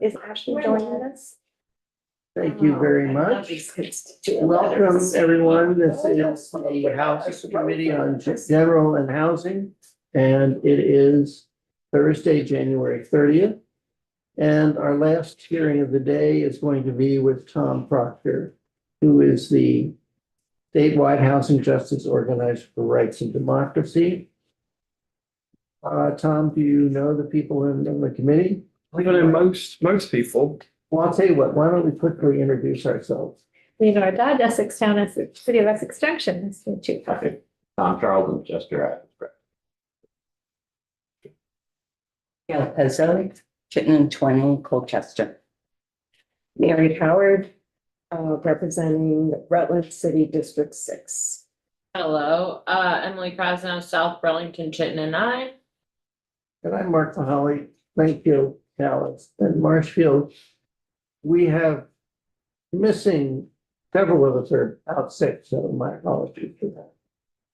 Is Ashley joining us? Thank you very much. Welcome, everyone. This is the House Committee on General and Housing, and it is Thursday, January 30th. And our last hearing of the day is going to be with Tom Proctor, who is the statewide housing justice organizer for Rights and Democracy. Tom, do you know the people in the committee? I don't know most people. Well, I'll tell you what, why don't we quickly introduce ourselves? Leonard Dodd, Essex Town, Essex, City of Essex Junction, nice to meet you. Tom Charles and Chester Atkins. Yeah, Pezzo, Chittenden 20, Colchester. Mary Howard, representing Rutland City District 6. Hello, Emily Krasnow, South Burlington, Chittenden 9. And I'm Mark Mahali, Plainfield, Dallas, and Marshfield. We have missing, several of us are out sick, so my apologies for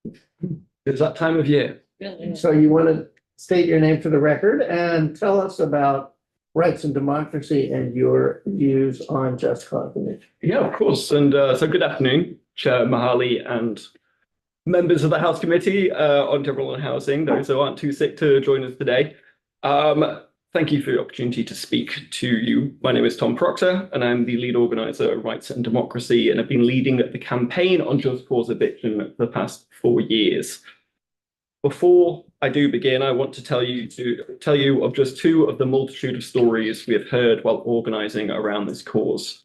that. It's that time of year. Really? So you want to state your name for the record and tell us about Rights and Democracy and your views on just cause initiative. Yeah, of course. And so good afternoon, Chair Mahali and members of the House Committee on General and Housing, those who aren't too sick to join us today. Thank you for the opportunity to speak to you. My name is Tom Proctor, and I'm the lead organizer of Rights and Democracy, and I've been leading the campaign on just cause eviction for the past 4 years. Before I do begin, I want to tell you of just two of the multitude of stories we have heard while organizing around this cause.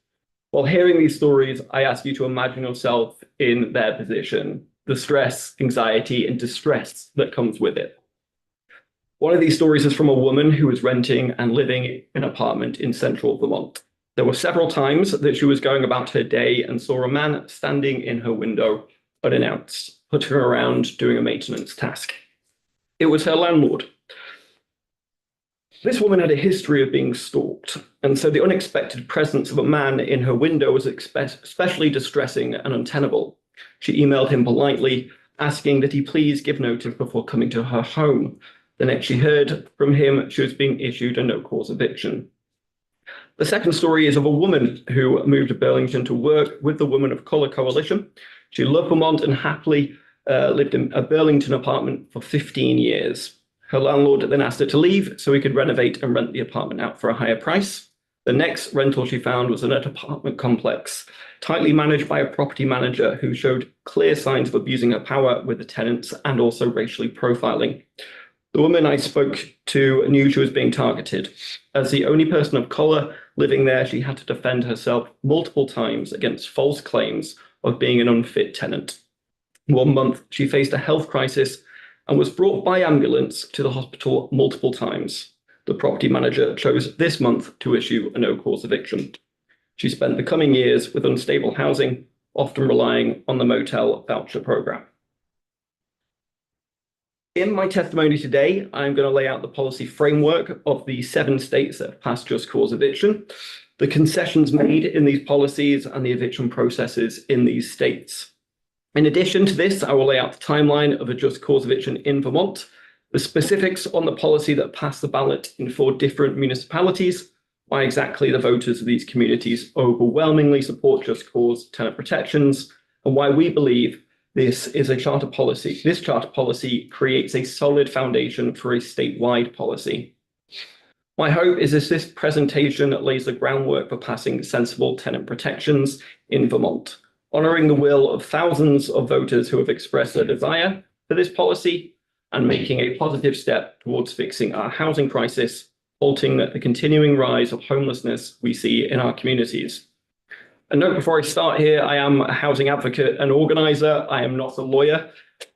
While hearing these stories, I ask you to imagine yourself in their position, the stress, anxiety, and distress that comes with it. One of these stories is from a woman who was renting and living in an apartment in central Vermont. There were several times that she was going about her day and saw a man standing in her window unannounced, putting her around doing a maintenance task. It was her landlord. This woman had a history of being stalked, and so the unexpected presence of a man in her window was especially distressing and untenable. She emailed him politely, asking that he please give notice before coming to her home. The next she heard from him, she was being issued a no-cause eviction. The second story is of a woman who moved to Burlington to work with the Women of Color Coalition. She loved Vermont and happily lived in a Burlington apartment for 15 years. Her landlord then asked her to leave so he could renovate and rent the apartment out for a higher price. The next rental she found was in an apartment complex, tightly managed by a property manager who showed clear signs of abusing her power with the tenants and also racially profiling. The woman I spoke to knew she was being targeted. As the only person of color living there, she had to defend herself multiple times against false claims of being an unfit tenant. 1 month, she faced a health crisis and was brought by ambulance to the hospital multiple times. The property manager chose this month to issue a no-cause eviction. She spent the coming years with unstable housing, often relying on the motel voucher program. In my testimony today, I'm going to lay out the policy framework of the 7 states that have passed just cause eviction, the concessions made in these policies, and the eviction processes in these states. In addition to this, I will lay out the timeline of a just cause eviction in Vermont, the specifics on the policy that passed the ballot in 4 different municipalities, why exactly the voters of these communities overwhelmingly support just cause tenant protections, and why we believe this is a charter policy. This charter policy creates a solid foundation for a statewide policy. My hope is that this presentation lays the groundwork for passing sensible tenant protections in Vermont, honoring the will of thousands of voters who have expressed their desire for this policy and making a positive step towards fixing our housing crisis, halting the continuing rise of homelessness we see in our communities. A note before I start here, I am a housing advocate and organizer. I am not a lawyer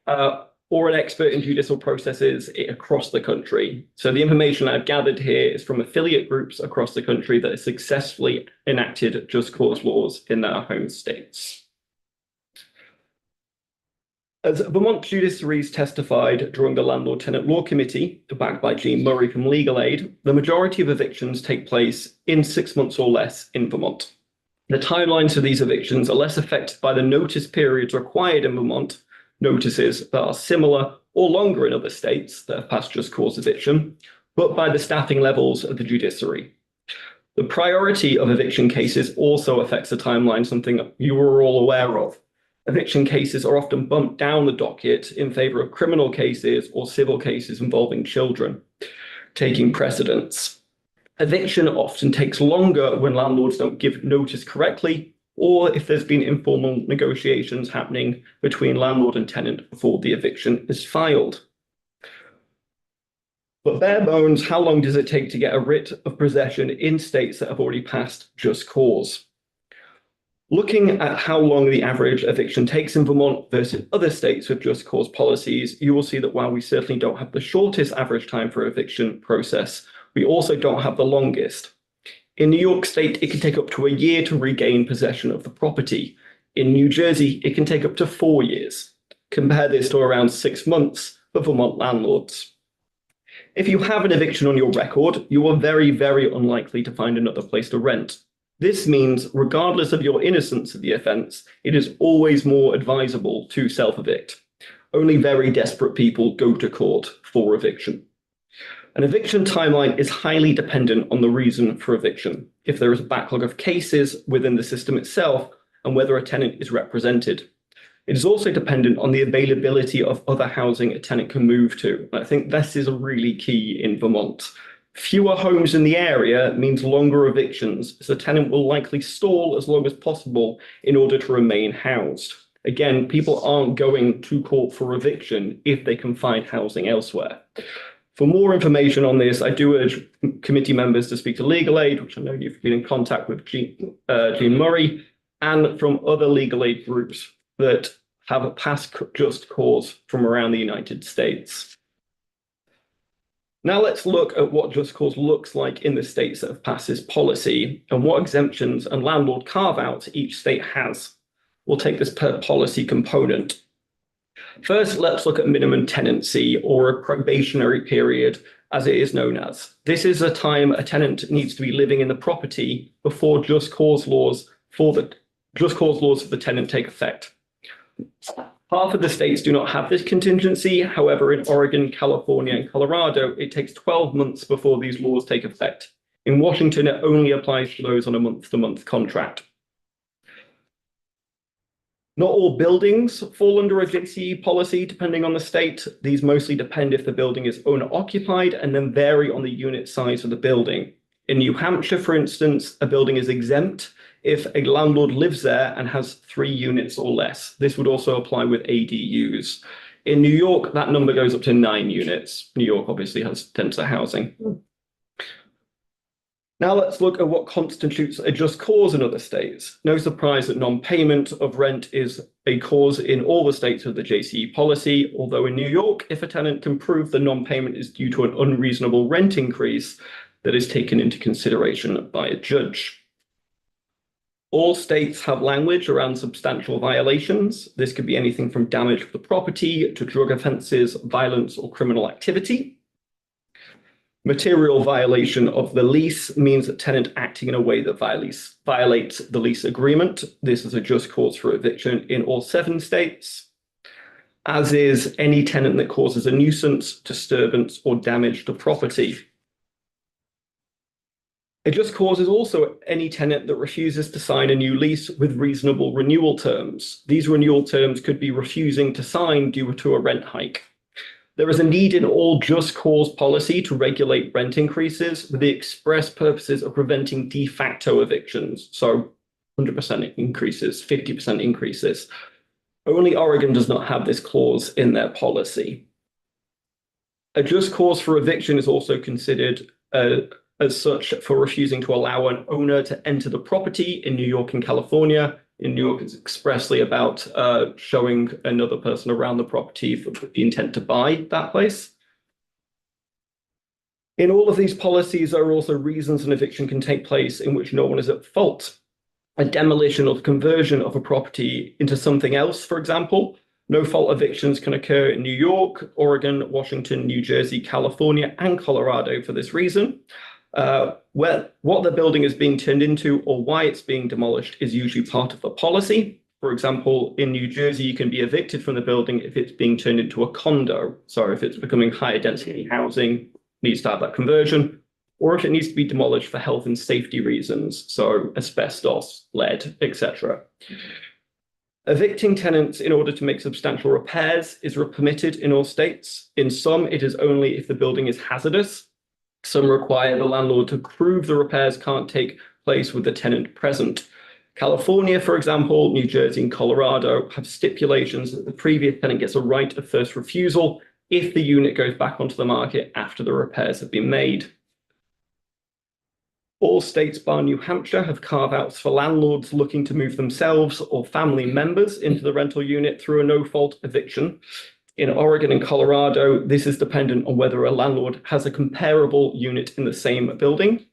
or an expert in judicial processes across the country. So the information I've gathered here is from affiliate groups across the country that have successfully enacted just cause laws in their home states. As Vermont judiciaries testified during the Landlord Tenant Law Committee, backed by Jean Murray from Legal Aid, the majority of evictions take place in 6 months or less in Vermont. The timelines for these evictions are less affected by the notice periods required in Vermont, notices that are similar or longer in other states that have passed just cause eviction, but by the staffing levels of the judiciary. The priority of eviction cases also affects the timeline, something you are all aware of. Eviction cases are often bumped down the docket in favour of criminal cases or civil cases involving children, taking precedence. Eviction often takes longer when landlords don't give notice correctly, or if there's been informal negotiations happening between landlord and tenant before the eviction is filed. But bare bones, how long does it take to get a writ of possession in states that have already passed just cause? Looking at how long the average eviction takes in Vermont versus other states with just cause policies, you will see that while we certainly don't have the shortest average time for eviction process, we also don't have the longest. In New York State, it can take up to a year to regain possession of the property. In New Jersey, it can take up to 4 years. Compare this to around 6 months for Vermont landlords. If you have an eviction on your record, you are very, very unlikely to find another place to rent. This means, regardless of your innocence of the offence, it is always more advisable to self-evict. Only very desperate people go to court for eviction. An eviction timeline is highly dependent on the reason for eviction, if there is a backlog of cases within the system itself, and whether a tenant is represented. It is also dependent on the availability of other housing a tenant can move to. I think this is really key in Vermont. Fewer homes in the area means longer evictions, so the tenant will likely stall as long as possible in order to remain housed. Again, people aren't going to court for eviction if they can find housing elsewhere. For more information on this, I do urge committee members to speak to Legal Aid, which I know you've been in contact with Jean Murray, and from other legal aid groups that have a past just cause from around the United States. Now let's look at what just cause looks like in the states that have passed this policy and what exemptions and landlord carve-outs each state has. We'll take this per policy component. First, let's look at minimum tenancy, or a probationary period, as it is known as. This is a time a tenant needs to be living in the property before just cause laws for the tenant take effect. Half of the states do not have this contingency. However, in Oregon, California, and Colorado, it takes 12 months before these laws take effect. In Washington, it only applies to those on a month-to-month contract. Not all buildings fall under a JCE policy, depending on the state. These mostly depend if the building is owner-occupied and then vary on the unit size of the building. In New Hampshire, for instance, a building is exempt if a landlord lives there and has 3 units or less. This would also apply with ADUs. In New York, that number goes up to 9 units. New York obviously has denser housing. Now let's look at what constitutes a just cause in other states. No surprise that non-payment of rent is a cause in all the states of the JCE policy, although in New York, if a tenant can prove the non-payment is due to an unreasonable rent increase, that is taken into consideration by a judge. All states have language around substantial violations. This could be anything from damage of the property to drug offences, violence, or criminal activity. Material violation of the lease means a tenant acting in a way that violates the lease agreement. This is a just cause for eviction in all 7 states, as is any tenant that causes a nuisance, disturbance, or damage to property. A just cause is also any tenant that refuses to sign a new lease with reasonable renewal terms. These renewal terms could be refusing to sign due to a rent hike. There is a need in all just cause policy to regulate rent increases with the express purposes of preventing de facto evictions. So 100% increases, 50% increases. Only Oregon does not have this clause in their policy. A just cause for eviction is also considered as such for refusing to allow an owner to enter the property in New York and California. In New York, it's expressly about showing another person around the property for the intent to buy that place. In all of these policies, there are also reasons an eviction can take place in which no one is at fault. A demolition or conversion of a property into something else, for example. No-fault evictions can occur in New York, Oregon, Washington, New Jersey, California, and Colorado for this reason. What the building is being turned into or why it's being demolished is usually part of the policy. For example, in New Jersey, you can be evicted from the building if it's being turned into a condo. So if it's becoming higher density housing, needs to have that conversion. or if it needs to be demolished for health and safety reasons, so asbestos, lead, etc. Evicting tenants in order to make substantial repairs is permitted in all states. In some, it is only if the building is hazardous. Some require the landlord to prove the repairs can't take place with the tenant present. California, for example, New Jersey and Colorado have stipulations that the previous tenant gets a right of first refusal if the unit goes back onto the market after the repairs have been made. All states bar New Hampshire have carve-outs for landlords looking to move themselves or family members into the rental unit through a no-fault eviction. In Oregon and Colorado, this is dependent on whether a landlord has a comparable unit in the same building.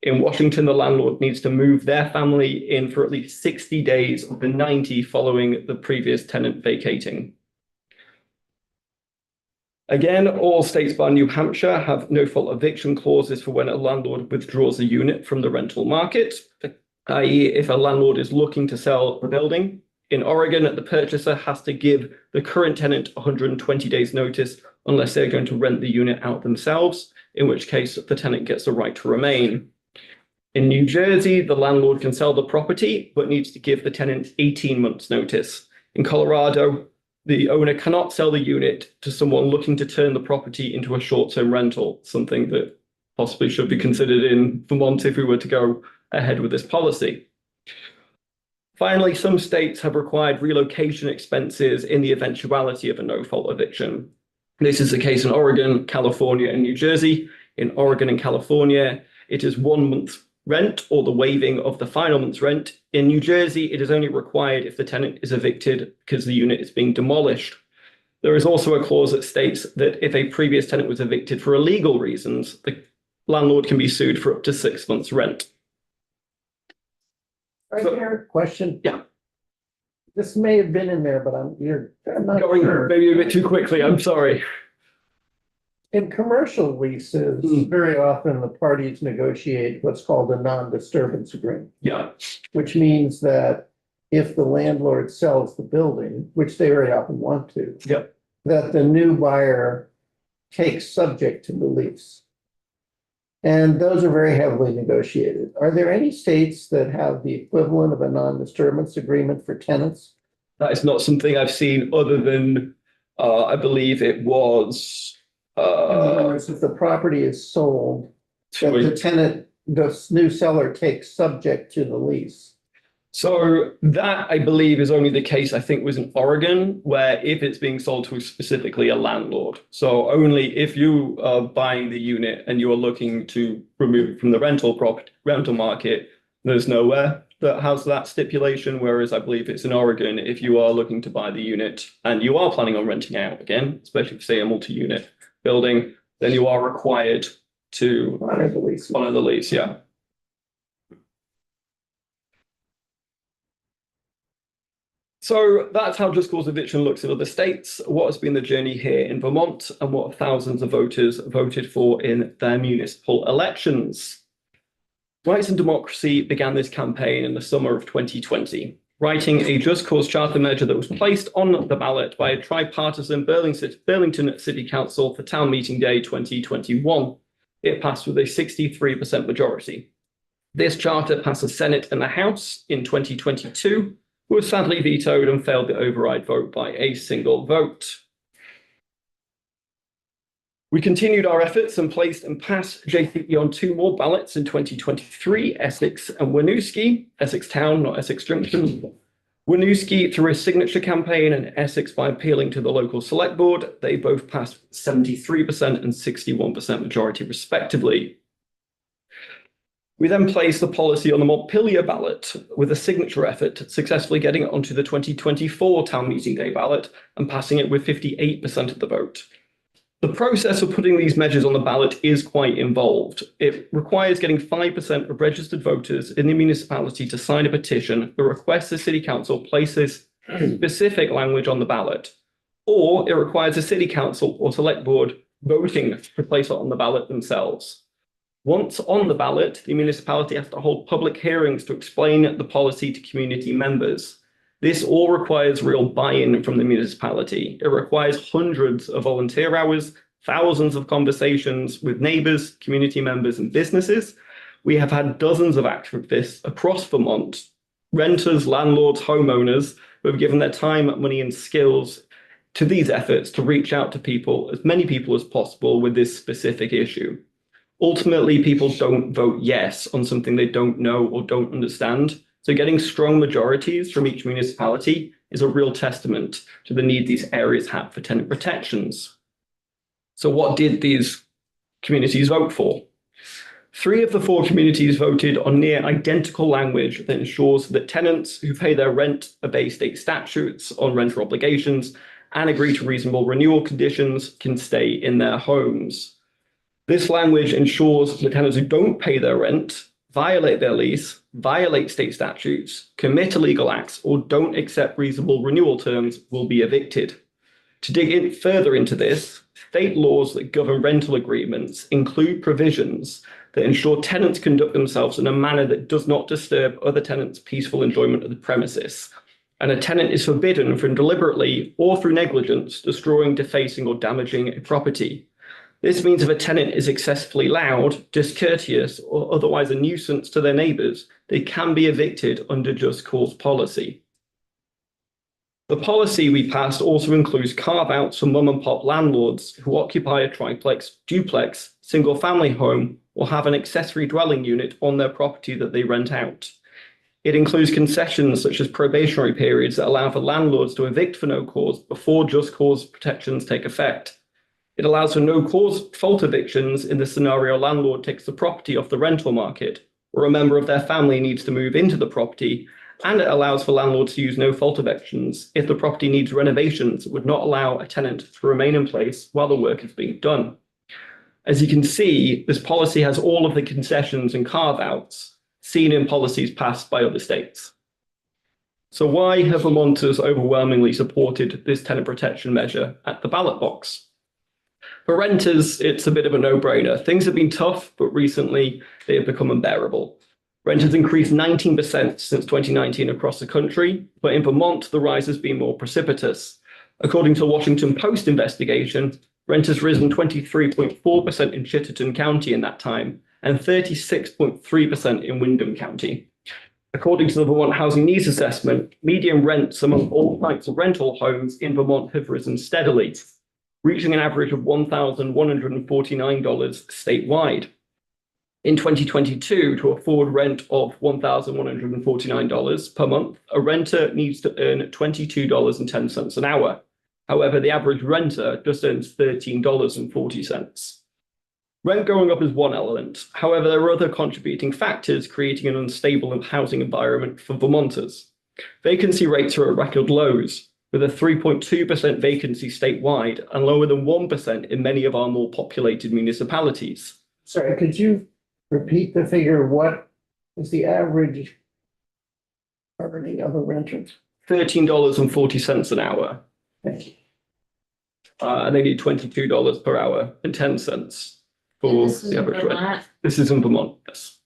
In Washington, the landlord needs to move their family in for at least 60 days of the 90 following the previous tenant vacating. Again, all states bar New Hampshire have no-fault eviction clauses for when a landlord withdraws a unit from the rental market, i.e. if a landlord is looking to sell the building. In Oregon, the purchaser has to give the current tenant 120 days notice unless they're going to rent the unit out themselves, in which case the tenant gets the right to remain. In New Jersey, the landlord can sell the property, but needs to give the tenant 18 months notice. In Colorado, the owner cannot sell the unit to someone looking to turn the property into a short-term rental, something that possibly should be considered in Vermont if we were to go ahead with this policy. Finally, some states have required relocation expenses in the eventuality of a no-fault eviction. This is the case in Oregon, California, and New Jersey. In Oregon and California, it is 1 month's rent or the waiving of the final month's rent. In New Jersey, it is only required if the tenant is evicted because the unit is being demolished. There is also a clause that states that if a previous tenant was evicted for illegal reasons, the landlord can be sued for up to 6 months' rent. Right there, question. Yeah. This may have been in there, but I'm not Going sure. maybe a bit too quickly, I'm sorry. In commercial leases, very often the parties negotiate what's called a non-disturbance agreement, Yeah. which means that if the landlord sells the building, which they very often want to, Yep. that the new buyer takes subject to the lease. And those are very heavily negotiated. Are there any states that have the equivalent of a non-disturbance agreement for tenants? That is not something I've seen other than, I believe it was, In other words, if the property is sold, that the tenant, the new seller takes subject to the lease. so that I believe is only the case, I think was in Oregon, where if it's being sold to specifically a landlord. So only if you are buying the unit and you are looking to remove it from the rental market, there's nowhere that has that stipulation. Whereas I believe it's in Oregon, if you are looking to buy the unit and you are planning on renting out again, especially if say a multi-unit building, then you are required to Honor the lease. honor the lease, yeah. So that's how just cause eviction looks in other states. What has been the journey here in Vermont, and what thousands of voters voted for in their municipal elections? Rights and Democracy began this campaign in the summer of 2020, writing a just cause charter measure that was placed on the ballot by a tripartisan Burlington City Council for town meeting day 2021. It passed with a 63% majority. This charter passed the Senate and the House in 2022, was sadly vetoed and failed the override vote by a single vote. We continued our efforts and placed and passed JCE on 2 more ballots in 2023, Essex and Winooski, Essex Town, not Essex Junction. Winooski through a signature campaign and Essex by appealing to the local select board. They both passed 73% and 61% majority respectively. We then placed the policy on the Montpelier ballot with a signature effort, successfully getting it onto the 2024 town meeting day ballot and passing it with 58% of the vote. The process of putting these measures on the ballot is quite involved. It requires getting 5% of registered voters in the municipality to sign a petition that requests the city council places specific language on the ballot, or it requires a city council or select board voting to place it on the ballot themselves. Once on the ballot, the municipality has to hold public hearings to explain the policy to community members. This all requires real buy-in from the municipality. It requires hundreds of volunteer hours thousands of conversations with neighbours, community members and businesses. We have had dozens of activists across Vermont, renters, landlords, homeowners, who have given their time, money and skills to these efforts to reach out to people, as many people as possible with this specific issue. Ultimately, people don't vote yes on something they don't know or don't understand. So getting strong majorities from each municipality is a real testament to the need these areas have for tenant protections. So what did these communities vote for? 3 of the 4 communities voted on near identical language that ensures that tenants who pay their rent obey state statutes on rental obligations and agree to reasonable renewal conditions can stay in their homes. This language ensures that tenants who don't pay their rent, violate their lease, violate state statutes, commit illegal acts, or don't accept reasonable renewal terms will be evicted. To dig in further into this, state laws that govern rental agreements include provisions that ensure tenants conduct themselves in a manner that does not disturb other tenants' peaceful enjoyment of the premises. And a tenant is forbidden from deliberately or through negligence destroying, defacing, or damaging a property. This means if a tenant is excessively loud, discourteous, or otherwise a nuisance to their neighbours, they can be evicted under just cause policy. The policy we passed also includes carve-outs for mum and pop landlords who occupy a triplex, duplex, single-family home, or have an accessory dwelling unit on their property that they rent out. It includes concessions such as probationary periods that allow for landlords to evict for no cause before just cause protections take effect. It allows for no cause fault evictions in the scenario a landlord takes the property off the rental market, or a member of their family needs to move into the property, and it allows for landlords to use no fault evictions if the property needs renovations that would not allow a tenant to remain in place while the work is being done. As you can see, this policy has all of the concessions and carve-outs seen in policies passed by other states. So why have Vermonters overwhelmingly supported this tenant protection measure at the ballot box? For renters, it's a bit of a no-brainer. Things have been tough, but recently they have become unbearable. Rent has increased 19% since 2019 across the country, but in Vermont, the rise has been more precipitous. According to the Washington Post investigation, rent has risen 23.4% in Chittenden County in that time, and 36.3% in Windham County. According to the Vermont Housing Needs Assessment, median rents among all types of rental homes in Vermont have risen steadily, reaching an average of $1,149 statewide. In 2022, to afford rent of $1,149 per month, a renter needs to earn $22.10 an hour. However, the average renter just earns $13.40. Rent going up is one element. However, there are other contributing factors creating an unstable housing environment for Vermonters. Vacancy rates are at record lows, with a 3.2% vacancy statewide and lower than 1% in many of our more populated municipalities. Sorry, could you repeat the figure? What is the average earning of a renter? $13.40 an hour. Thank you. And they need $22 per hour and 10 cents for This is the average rent. Vermont. This is in Vermont, yes.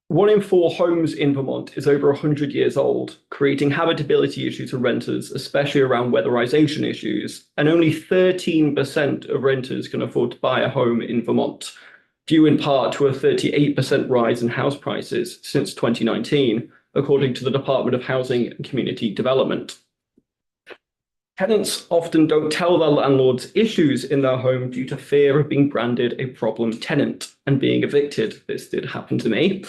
1 in 4 homes in Vermont is over 100 years old, creating habitability issues for renters, especially around weatherization issues. And only 13% of renters can afford to buy a home in Vermont, due in part to a 38% rise in house prices since 2019, according to the Department of Housing and Community Development. Tenants often don't tell their landlords issues in their home due to fear of being branded a problem tenant and being evicted. This did happen to me.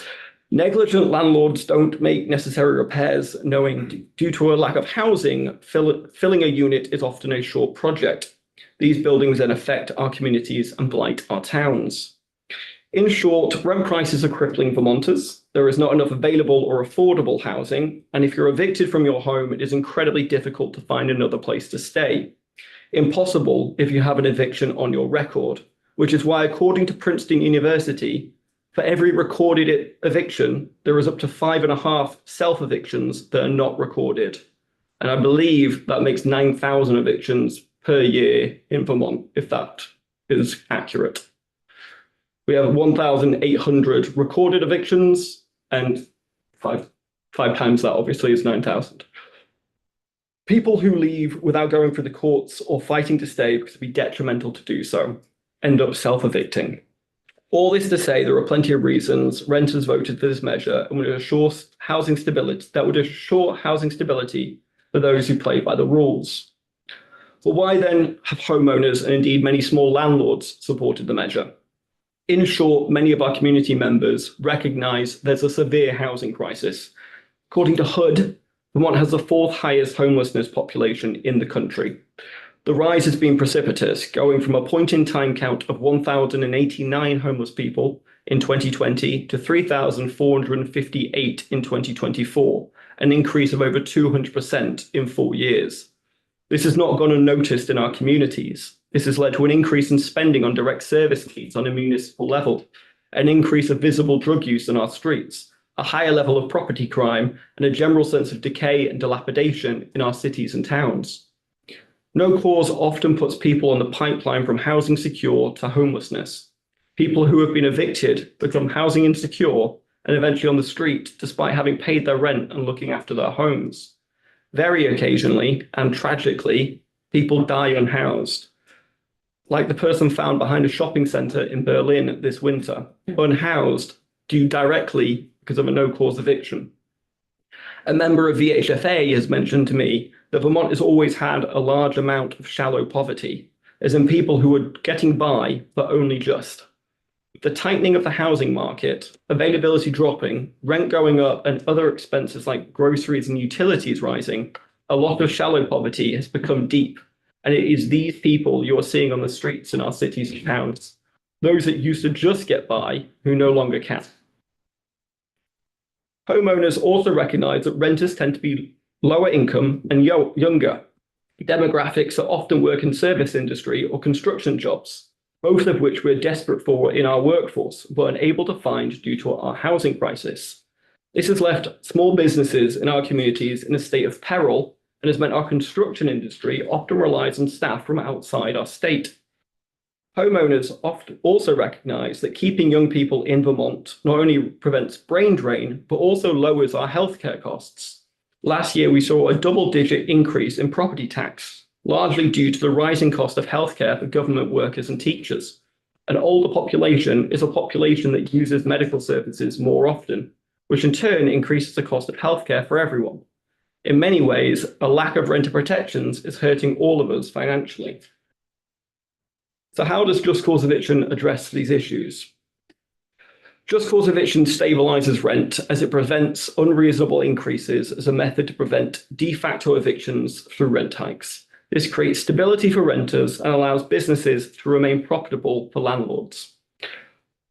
Negligent landlords don't make necessary repairs, knowing due to a lack of housing, filling a unit is often a short project. These buildings then affect our communities and blight our towns. In short, rent prices are crippling Vermonters. There is not enough available or affordable housing, and if you're evicted from your home, it is incredibly difficult to find another place to stay. Impossible if you have an eviction on your record, which is why, according to Princeton University, for every recorded eviction, there is up to 5.5 self-evictions that are not recorded. And I believe that makes 9,000 evictions per year in Vermont, if that is accurate. We have 1,800 recorded evictions, and five times that obviously is 9,000. People who leave without going through the courts or fighting to stay because it'd be detrimental to do so end up self-evicting. All this to say, there are plenty of reasons renters voted for this measure and would assure housing stability for those who play by the rules. But why then have homeowners and indeed many small landlords supported the measure? In short, many of our community members recognise there's a severe housing crisis. According to HUD, Vermont has the 4th highest homelessness population in the country. The rise has been precipitous, going from a point-in-time count of 1,089 homeless people in 2020 to 3,458 in 2024, an increase of over 200% in 4 years. This has not gone unnoticed in our communities. This has led to an increase in spending on direct service needs on a municipal level, an increase of visible drug use on our streets, a higher level of property crime, and a general sense of decay and dilapidation in our cities and towns. No cause often puts people on the pipeline from housing secure to homelessness. People who have been evicted become housing insecure and eventually on the street despite having paid their rent and looking after their homes. Very occasionally, and tragically, people die unhoused. Like the person found behind a shopping centre in Berlin this winter, unhoused due directly because of a no-cause eviction. A member of VHFA has mentioned to me that Vermont has always had a large amount of shallow poverty, as in people who are getting by, but only just. The tightening of the housing market, availability dropping, rent going up, and other expenses like groceries and utilities rising, a lot of shallow poverty has become deep. And it is these people you're seeing on the streets in our cities and towns, those that used to just get by, who no longer can. Homeowners also recognise that renters tend to be lower income and younger. Demographics that often work in service industry or construction jobs, both of which we're desperate for in our workforce, but unable to find due to our housing crisis. This has left small businesses in our communities in a state of peril and has meant our construction industry often relies on staff from outside our state. Homeowners often also recognise that keeping young people in Vermont not only prevents brain drain, but also lowers our healthcare costs. Last year, we saw a double-digit increase in property tax, largely due to the rising cost of healthcare for government workers and teachers. An older population is a population that uses medical services more often, which in turn increases the cost of healthcare for everyone. In many ways, a lack of renter protections is hurting all of us financially. So how does just cause eviction address these issues? Just cause eviction stabilizes rent as it prevents unreasonable increases as a method to prevent de facto evictions through rent hikes. This creates stability for renters and allows businesses to remain profitable for landlords.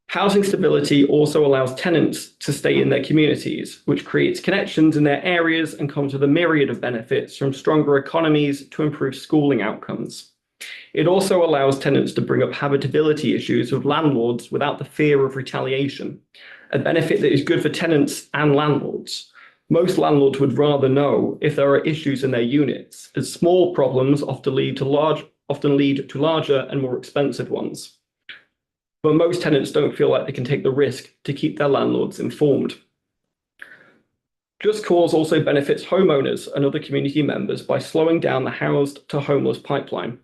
Housing stability also allows tenants to stay in their communities, which creates connections in their areas and comes with a myriad of benefits from stronger economies to improved schooling outcomes. It also allows tenants to bring up habitability issues with landlords without the fear of retaliation, a benefit that is good for tenants and landlords. Most landlords would rather know if there are issues in their units, as small problems often lead to larger and more expensive ones. But most tenants don't feel like they can take the risk to keep their landlords informed. Just Cause also benefits homeowners and other community members by slowing down the housed to homeless pipeline.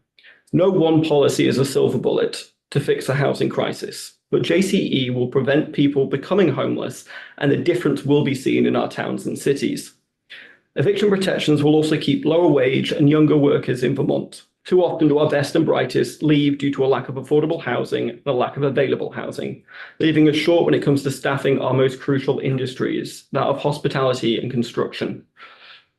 No one policy is a silver bullet to fix the housing crisis, but JCE will prevent people becoming homeless, and the difference will be seen in our towns and cities. Eviction protections will also keep lower wage and younger workers in Vermont. Too often do our best and brightest leave due to a lack of affordable housing and a lack of available housing, leaving us short when it comes to staffing our most crucial industries, that of hospitality and construction.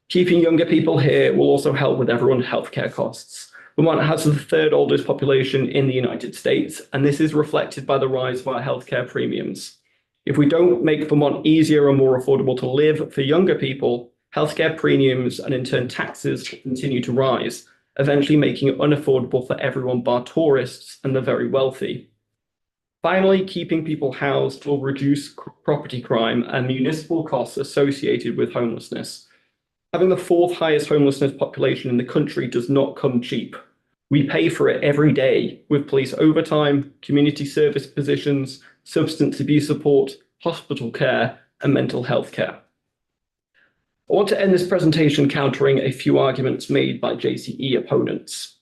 Keeping younger people here will also help with everyone's healthcare costs. Vermont has the 3rd oldest population in the United States, and this is reflected by the rise of our healthcare premiums. If we don't make Vermont easier and more affordable to live for younger people, healthcare premiums and in turn taxes will continue to rise, eventually making it unaffordable for everyone bar tourists and the very wealthy. Finally, keeping people housed will reduce property crime and municipal costs associated with homelessness. Having the 4th highest homelessness population in the country does not come cheap. We pay for it every day with police overtime, community service positions, substance abuse support, hospital care, and mental health care. I want to end this presentation countering a few arguments made by JCE opponents.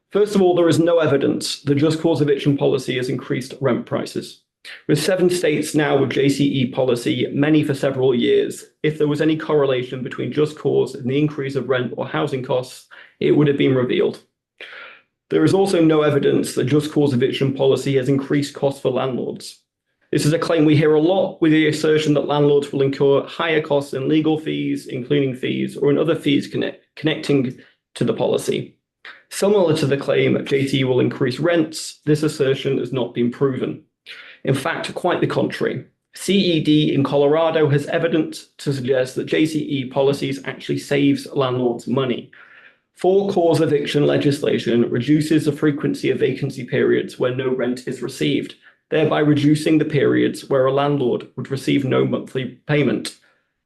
First of all, there is no evidence that just cause eviction policy has increased rent prices. With 7 states now with JCE policy, many for several years, if there was any correlation between just cause and the increase of rent or housing costs, it would have been revealed. There is also no evidence that just cause eviction policy has increased costs for landlords. This is a claim we hear a lot, with the assertion that landlords will incur higher costs in legal fees, in cleaning fees, or in other fees connecting to the policy. Similar to the claim that JCE will increase rents, this assertion has not been proven. In fact, quite the contrary. CED in Colorado has evidence to suggest that JCE policies actually saves landlords money. For-cause eviction legislation reduces the frequency of vacancy periods where no rent is received, thereby reducing the periods where a landlord would receive no monthly payment.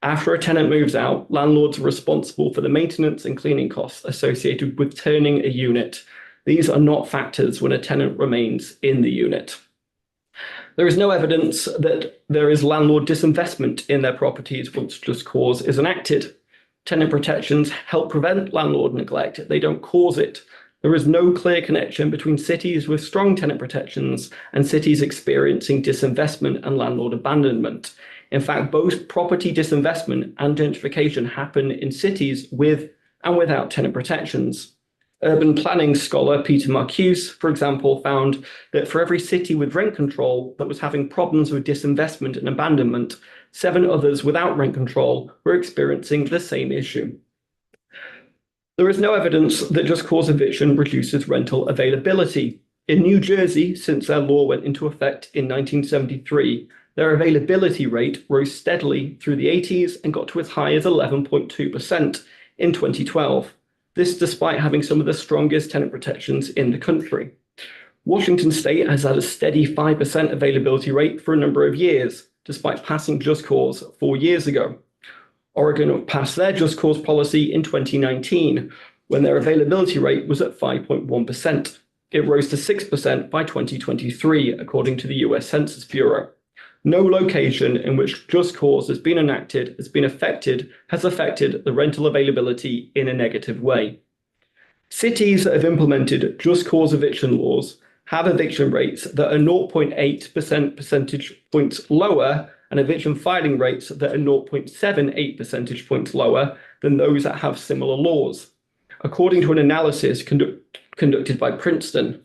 After a tenant moves out, landlords are responsible for the maintenance and cleaning costs associated with turning a unit. These are not factors when a tenant remains in the unit. There is no evidence that there is landlord disinvestment in their properties once just cause is enacted. Tenant protections help prevent landlord neglect, they don't cause it. There is no clear connection between cities with strong tenant protections and cities experiencing disinvestment and landlord abandonment. In fact, both property disinvestment and gentrification happen in cities with and without tenant protections. Urban planning scholar Peter Marcuse, for example, found that for every city with rent control that was having problems with disinvestment and abandonment, 7 others without rent control were experiencing the same issue. There is no evidence that just cause eviction reduces rental availability. In New Jersey, since their law went into effect in 1973, their availability rate rose steadily through the 80s and got to as high as 11.2% in 2012. This despite having some of the strongest tenant protections in the country. Washington State has had a steady 5% availability rate for a number of years, despite passing just cause 4 years ago. Oregon passed their just cause policy in 2019, when their availability rate was at 5.1%. It rose to 6% by 2023, according to the US Census Bureau. No location in which just cause has been enacted has affected the rental availability in a negative way. Cities that have implemented just cause eviction laws have eviction rates that are 0.8 percentage points lower and eviction filing rates that are 0.78 percentage points lower than those that have similar laws. According to an analysis conducted by Princeton,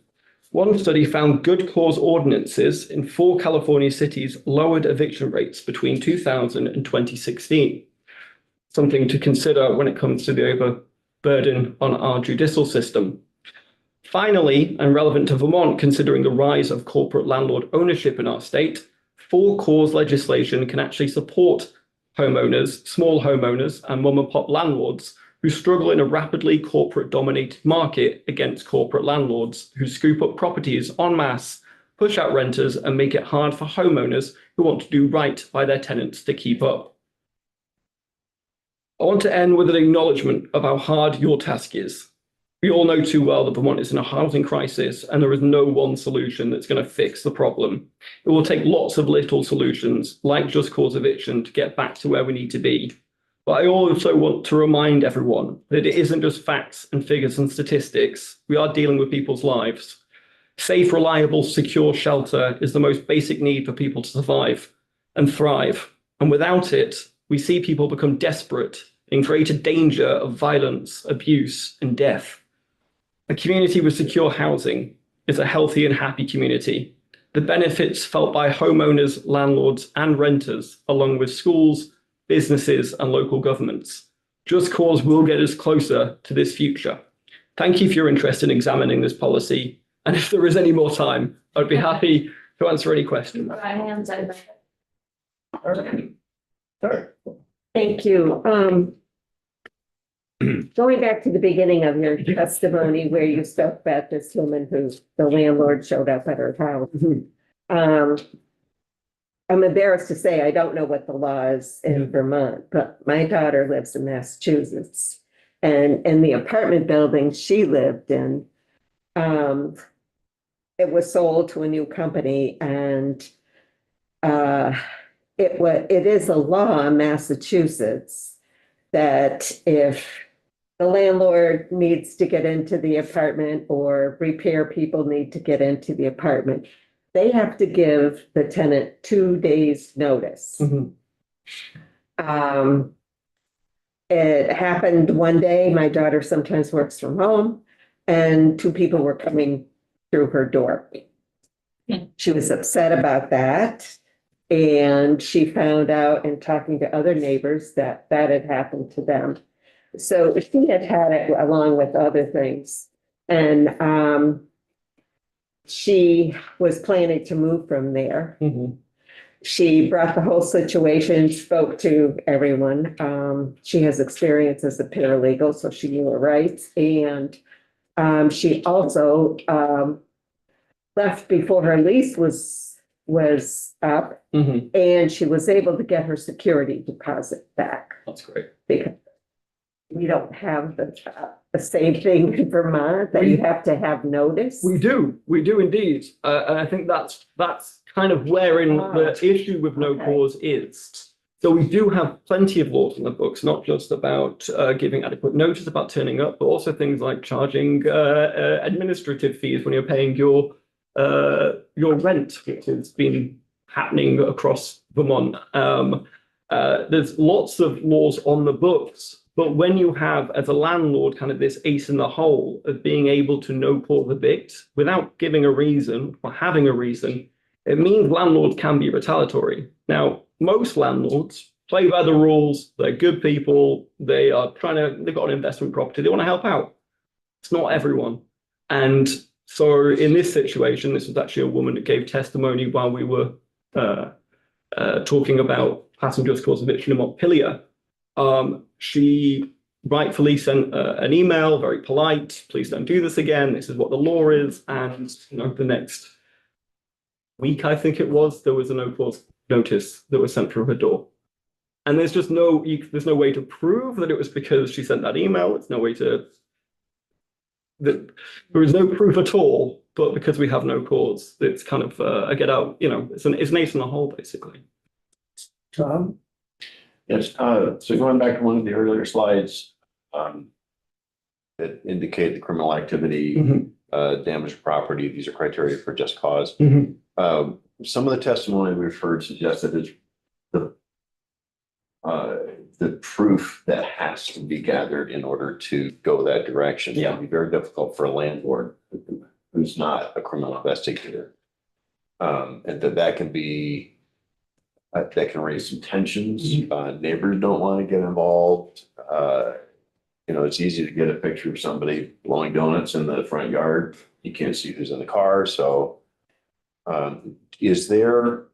one study found good cause ordinances in 4 California cities lowered eviction rates between 2000 and 2016. Something to consider when it comes to the overburden on our judicial system. Finally, and relevant to Vermont, considering the rise of corporate landlord ownership in our state, for-cause legislation can actually support homeowners, small homeowners, and mom-and-pop landlords who struggle in a rapidly corporate-dominated market against corporate landlords who scoop up properties en masse, push out renters, and make it hard for homeowners who want to do right by their tenants to keep up. I want to end with an acknowledgement of how hard your task is. We all know too well that Vermont is in a housing crisis and there is no one solution that's going to fix the problem. It will take lots of little solutions, like just cause eviction, to get back to where we need to be. But I also want to remind everyone that it isn't just facts and figures and statistics. We are dealing with people's lives. Safe, reliable, secure shelter is the most basic need for people to survive and thrive. And without it, we see people become desperate and create a danger of violence, abuse, and death. A community with secure housing is a healthy and happy community. The benefits felt by homeowners, landlords, and renters, along with schools, businesses, and local governments. Just cause will get us closer to this future. Thank you for your interest in examining this policy. And if there is any more time, I'd be happy to answer any questions. Thank you. Going back to the beginning of your testimony where you spoke about this woman who the landlord showed up at her house. I'm embarrassed to say I don't know what the law is in Vermont, but my daughter lives in Massachusetts. And in the apartment building she lived in, it was sold to a new company, and it is a law in Massachusetts that if the landlord needs to get into the apartment or repair people need to get into the apartment, they have to give the tenant 2 days' notice. Mhm. It happened one day, my daughter sometimes works from home, and 2 people were coming through her door. She was upset about that, and she found out in talking to other neighbors that that had happened to them. So she had had it along with other things, and she was planning to move from there. Mhm. She brought the whole situation, spoke to everyone. She has experience as a paralegal, so she knew her rights. And she also left before her lease was up, Mhm. and she was able to get her security deposit back That's great. because we don't have the same thing in Vermont, that you have to have notice. We do indeed. And I think that's kind of wherein the issue with no Okay. cause is. So we do have plenty of laws in the books, not just about giving adequate notice about turning up, but also things like charging administrative fees when you're paying your rent, which has been happening across Vermont. There's lots of laws on the books. But when you have, as a landlord, kind of this ace in the hole of being able to no cause evict without giving a reason or having a reason, it means landlords can be retaliatory. Now, most landlords play by the rules. They're good people. They've got an investment property. They want to help out. It's not everyone. And so in this situation, this was actually a woman that gave testimony while we were talking about passing just cause eviction in Montpelier. She rightfully sent an email, very polite, please don't do this again, this is what the law is, and the next week, I think it was, there was a no cause notice that was sent through her door. And there's just there's no way to prove that it was because she sent that email, there is no proof at all, but because we have no cause, it's kind of a get out, it's an ace in the hole, basically. Tom? Yes, so going back to one of the earlier slides, that indicate the criminal activity, damaged property, these are criteria for just cause. Some of the testimony we've heard suggests that it's the proof that has to be gathered in order to go that direction. Yeah. It would be very difficult for a landlord who's not a criminal investigator. And that can be that can raise some tensions. Neighbors don't want to get involved. It's easy to get a picture of somebody blowing donuts in the front yard. You can't see who's in the car. So is there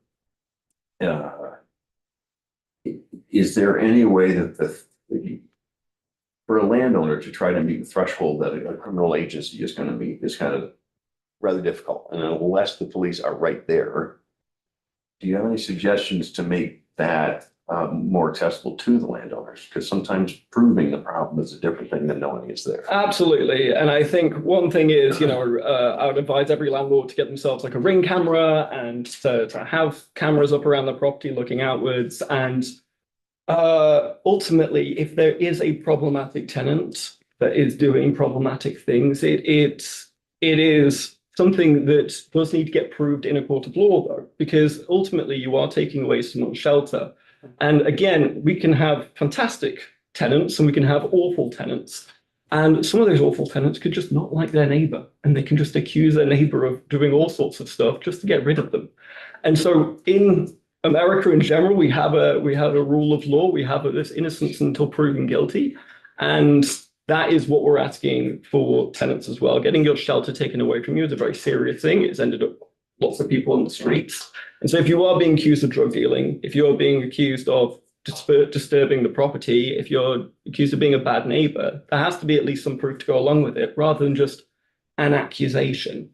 any way that for a landowner to try to meet the threshold that a criminal agency is going to meet is kind of rather difficult? And unless the police are right there, do you have any suggestions to make that more accessible to the landowners? Because sometimes proving the problem is a different thing than knowing it's there. Absolutely. And I think one thing is, I would advise every landlord to get themselves like a Ring camera and to have cameras up around the property looking outwards. And ultimately, if there is a problematic tenant that is doing problematic things, it is something that does need to get proved in a court of law, though, because ultimately you are taking away someone's shelter. And again, we can have fantastic tenants and we can have awful tenants. And some of those awful tenants could just not like their neighbor, and they can just accuse their neighbor of doing all sorts of stuff just to get rid of them. And so in America in general, we have a rule of law. We have this innocence until proven guilty. And that is what we're asking for tenants as well. Getting your shelter taken away from you is a very serious thing. It's ended up lots of people on the streets. And so if you are being accused of drug dealing, if you're being accused of disturbing the property, if you're accused of being a bad neighbor, there has to be at least some proof to go along with it, rather than just an accusation.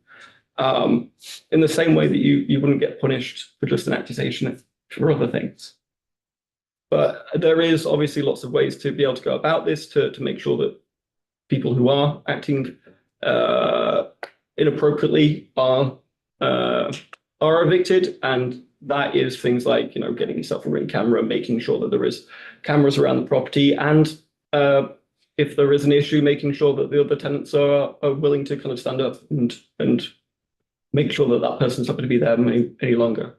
In the same way that you wouldn't get punished for just an accusation for other things. But there is obviously lots of ways to be able to go about this to make sure that people who are acting inappropriately are evicted, and that is things like, getting yourself a Ring camera, making sure that there is cameras around the property, and if there is an issue, making sure that the other tenants are willing to kind of stand up and make sure that that person's not going to be there any longer.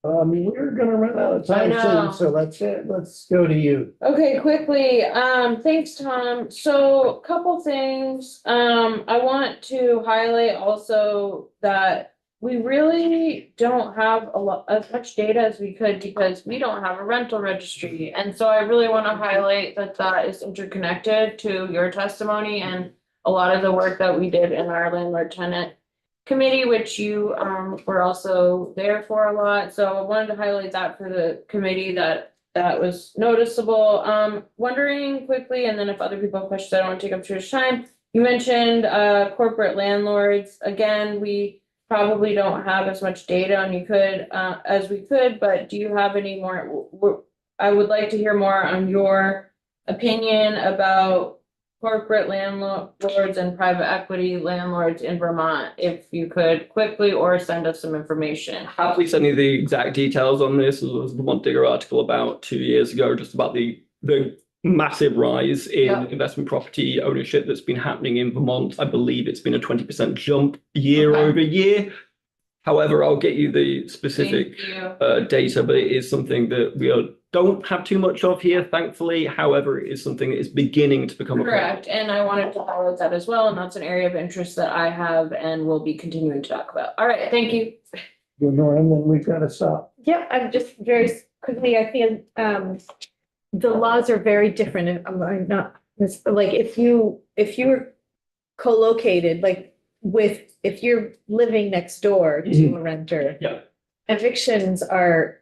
We're gonna run out of time I know. soon, so let's go to you. Okay, quickly, thanks, Tom. So, couple things. I want to highlight also that we really don't have as much data as we could because we don't have a rental registry. And so I really want to highlight that that is interconnected to your testimony and a lot of the work that we did in our landlord tenant committee, which you were also there for a lot. So I wanted to highlight that for the committee that was noticeable. Wondering quickly, and then if other people have questions, I don't want to take up too much time. You mentioned corporate landlords. Again, we probably don't have as much data on you could as we could, but do you have any more? I would like to hear more on your opinion about corporate landlords and private equity landlords in Vermont, if you could quickly, or send us some information. Happily send you the exact details on this. There was the Vermont Digger article about 2 years ago, just about the massive rise in investment property ownership that's been happening in Vermont. I believe it's been a 20% jump year over year. However, I'll get you the specific data, but it is something that we don't have too much of here, thankfully. However, it is something that is beginning to become correct. And I wanted to highlight that as well. And that's an area of interest that I have and will be continuing to talk about. All right, thank you. Norm, then we've got to stop. Yeah, I'm just very quickly, I feel the laws are very different. I'm not, like, if you're co-located, like if you're living next door to a renter. Yeah. Evictions are,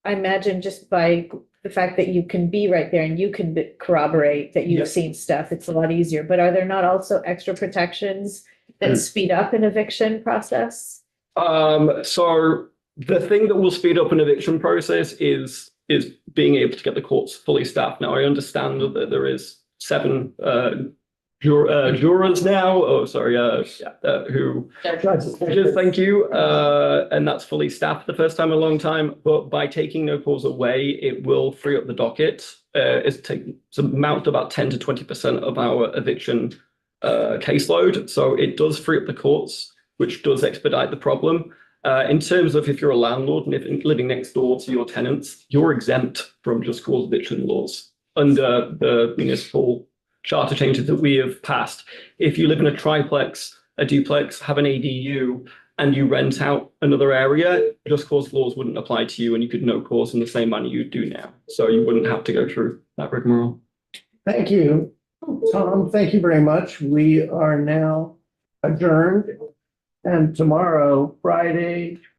I imagine, just by the fact that you can be right there and you can corroborate that you've seen stuff, it's a lot easier. But are there not also extra protections that speed up an eviction process? So the thing that will speed up an eviction process is being able to get the courts fully staffed. Now, I understand that there is 7 jurors now, who judges, thank you, and that's fully staffed the first time in a long time. But by taking no cause away, it will free up the docket. It's amount to about 10 to 20% of our eviction caseload. So it does free up the courts, which does expedite the problem. In terms of if you're a landlord and if living next door to your tenants, you're exempt from just cause eviction laws under the municipal charter changes that we have passed. If you live in a triplex, a duplex, have an ADU, and you rent out another area, just cause laws wouldn't apply to you, and you could no cause in the same manner you do now. So you wouldn't have to go through that rigmarole. Thank you, Tom. Thank you very much. We are now adjourned. And tomorrow, Friday,